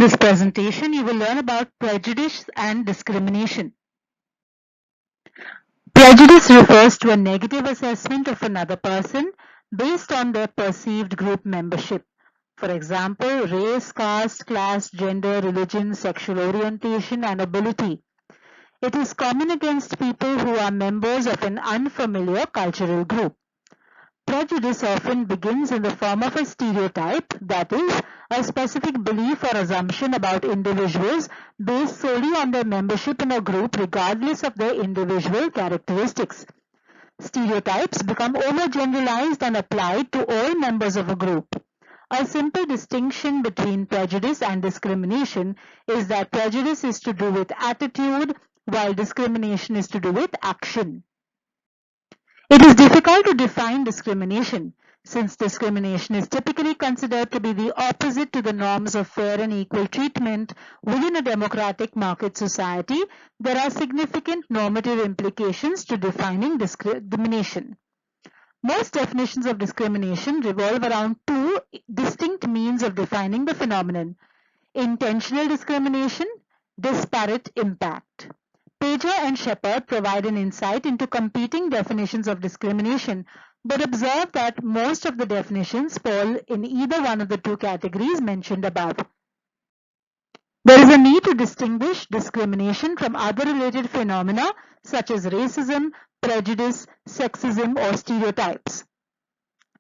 In this presentation, you will learn about prejudice and discrimination. Prejudice refers to a negative assessment of another person based on their perceived group membership. For example, race, caste, class, gender, religion, sexual orientation, and ability. It is common against people who are members of an unfamiliar cultural group. Prejudice often begins in the form of a stereotype, that is, a specific belief or assumption about individuals based solely on their membership in a group regardless of their individual characteristics. Stereotypes become overgeneralized and applied to all members of a group. A simple distinction between prejudice and discrimination is that prejudice is to do with attitude, while discrimination is to do with action. It is difficult to define discrimination, since discrimination is typically considered to be the opposite to the norms of fair and equal treatment. Within a democratic market society, there are significant normative implications to defining discrimination. Most definitions of discrimination revolve around two distinct means of defining the phenomenon: intentional discrimination, disparate impact. Pager and Shepard provide an insight into competing definitions of discrimination, but observe that most of the definitions fall in either one of the two categories mentioned above. There is a need to distinguish discrimination from other related phenomena such as racism, prejudice, sexism, or stereotypes.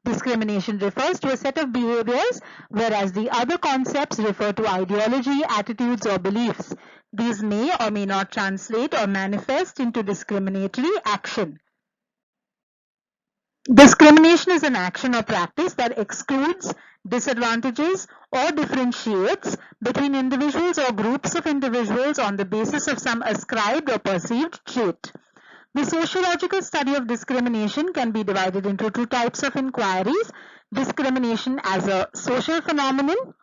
Discrimination refers to a set of behaviors, whereas the other concepts refer to ideology, attitudes, or beliefs. These may or may not translate or manifest into discriminatory action. Discrimination is an action or practice that excludes, disadvantages, or differentiates between individuals or groups of individuals on the basis of some ascribed or perceived trait. The sociological study of discrimination can be divided into two types of inquiries: discrimination as a social phenomenon,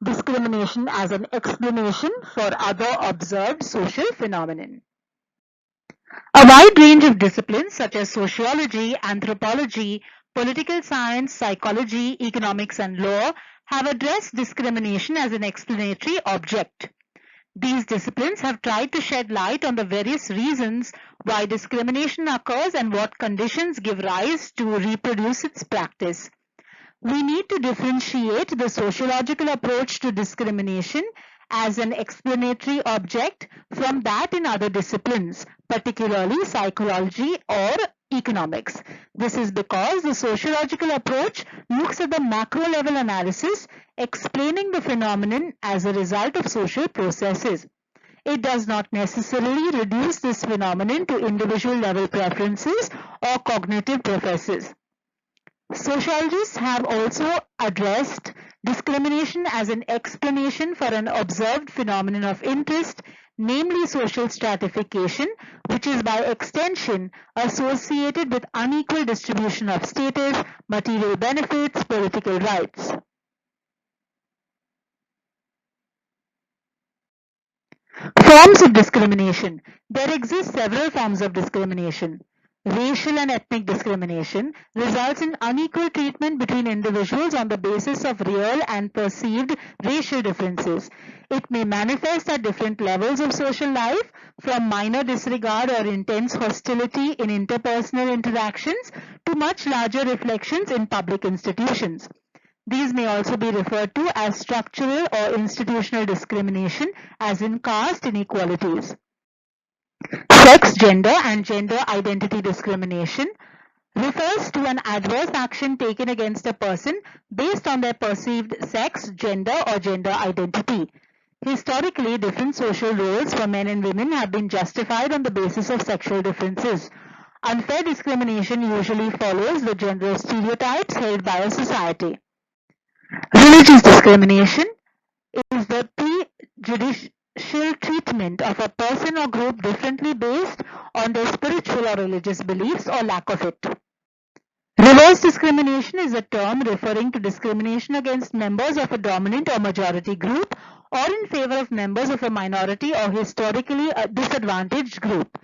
discrimination as an explanation for other observed social phenomenon. A wide range of disciplines such as sociology, anthropology, political science, psychology, economics, and law have addressed discrimination as an explanatory object. These disciplines have tried to shed light on the various reasons why discrimination occurs and what conditions give rise to reproduce its practice. We need to differentiate the sociological approach to discrimination as an explanatory object from that in other disciplines, particularly psychology or economics. This is because the sociological approach looks at the macro level analysis, explaining the phenomenon as a result of social processes. It does not necessarily reduce this phenomenon to individual level preferences or cognitive processes. Sociologists have also addressed discrimination as an explanation for an observed phenomenon of interest, namely social stratification, which is by extension associated with unequal distribution of status, material benefits, political rights. Forms of discrimination. There exist several forms of discrimination. Racial and ethnic discrimination results in unequal treatment between individuals on the basis of real and perceived racial differences. It may manifest at different levels of social life, from minor disregard or intense hostility in interpersonal interactions to much larger reflections in public institutions. These may also be referred to as structural or institutional discrimination, as in caste inequalities. Sex, gender, and gender identity discrimination refers to an adverse action taken against a person based on their perceived sex, gender, or gender identity. Historically, different social roles for men and women have been justified on the basis of sexual differences. Unfair discrimination usually follows the gender stereotypes held by a society. Religious discrimination is the prejudicial treatment of a person or group differently based on their spiritual or religious beliefs or lack of it. Reverse discrimination is a term referring to discrimination against members of a dominant or majority group or in favor of members of a minority or historically disadvantaged group.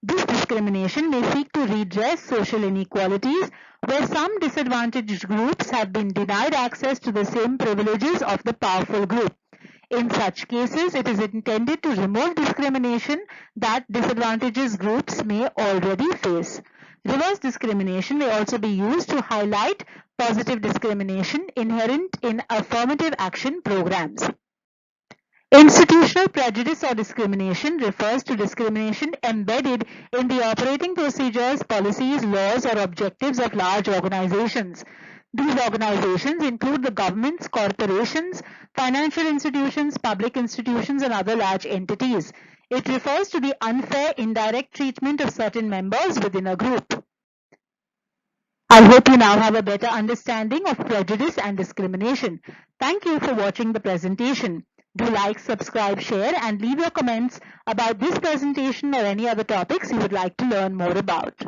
This discrimination may seek to redress social inequalities where some disadvantaged groups have been denied access to the same privileges of the powerful group. In such cases, it is intended to remove discrimination that disadvantaged groups may already face. Reverse discrimination may also be used to highlight positive discrimination inherent in affirmative action programs. Institutional prejudice or discrimination refers to discrimination embedded in the operating procedures, policies, laws, or objectives of large organizations. These organizations include the governments, corporations, financial institutions, public institutions, and other large entities. It refers to the unfair, indirect treatment of certain members within a group. I hope you now have a better understanding of prejudice and discrimination. Thank you for watching the presentation. Do like, subscribe, share, and leave your comments about this presentation or any other topics you would like to learn more about.